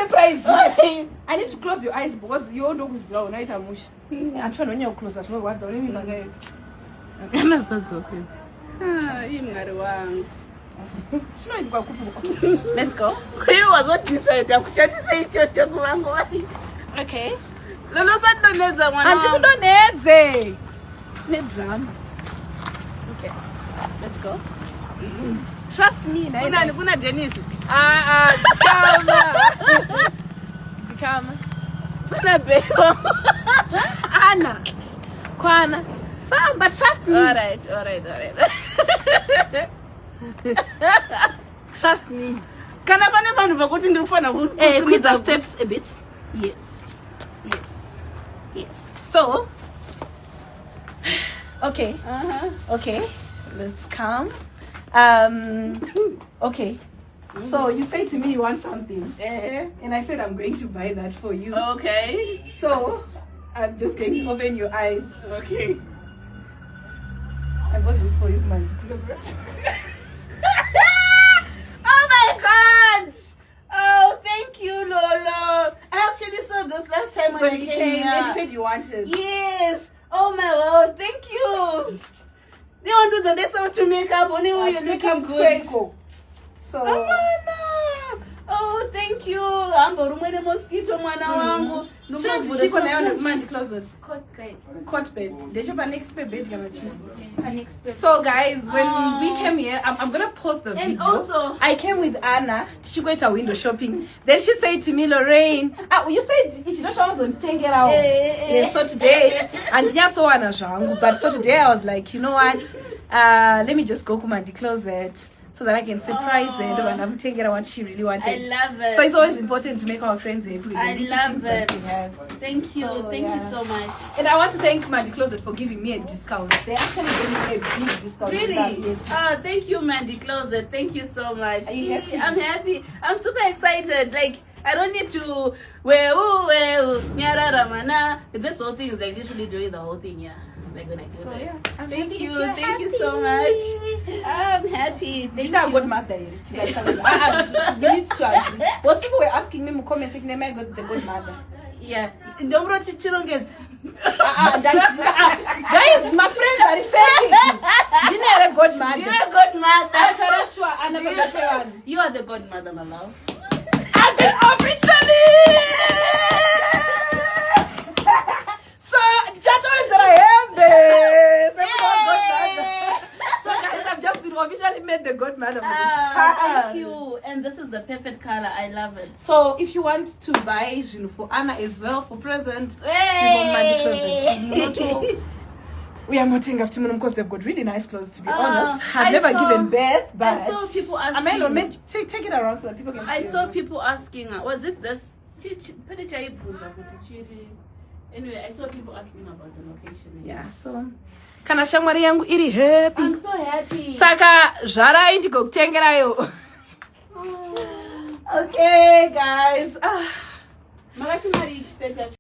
surprise. Yes. I need to close your eyes because you don't know who's down. I'm trying to close that. What's on me? Let's go. Okay. Okay. Let's go. Trust me, Dennis. Zikama. Anna. Kwana. Fine, but trust me. All right. Trust me. Can I never go to the phone? Quit the steps a bit. Yes. So, okay. Okay. Let's come. Okay. So you say to me you want something, and I said I'm going to buy that for you. Okay. So I'm just going to open your eyes. Okay. I bought this for you, man. Oh my God! Oh, thank you, Lolo. I actually saw this last time when I came here. And you said you wanted. Yes. Oh my Lord, thank you. They want to do the sound to make up only when you're looking good. So. Oh, thank you. I'm going to mosquito mwana wangu. Cot bed. So guys, when we came here, I'm gonna post the video. And also, I came with Anna. She went to window shopping. Then she said to me, Lorraine, you said you know she was going to take it out. Yeah, so today, but so today I was like, you know what? Let me just go to my closet so that I can surprise her and I'm taking her what she really wanted. I love it. So it's always important to make our friends happy. I love it. Thank you. Thank you so much. And I want to thank Mandy Closet for giving me a discount. They actually gave me a big discount. Really? Yes. Thank you, Mandy Closet. Thank you so much. Are you happy? I'm happy. I'm super excited. Like, I don't need to this whole thing is like literally doing the whole thing, yeah. Like when I do so, this. Yeah, thank you so much. I'm happy. Thank you. I'm good mother. We need to agree. Most people were asking me in comment section, am I got the good mother? Yeah. Don't brought chichirongets. Guys, my friends are referring. You're a godmother. You're a godmother. You are the godmother, my love. I've been officially. So, just that I am this. So, guys, I've just been officially made the godmother for this child. Thank you. And this is the perfect color. I love it. So, if you want to buy for Anna as well for present, we are not taking after because they've got really nice clothes, to be honest. I've never given birth, but I saw people asking. Take it around so that people can see. I saw people asking, was it this? Anyway, I saw people asking about the location. Yeah, so kana shamwari yangu iri happy. I'm so happy. Saka zvara indigo kutengerayo. Okay, guys.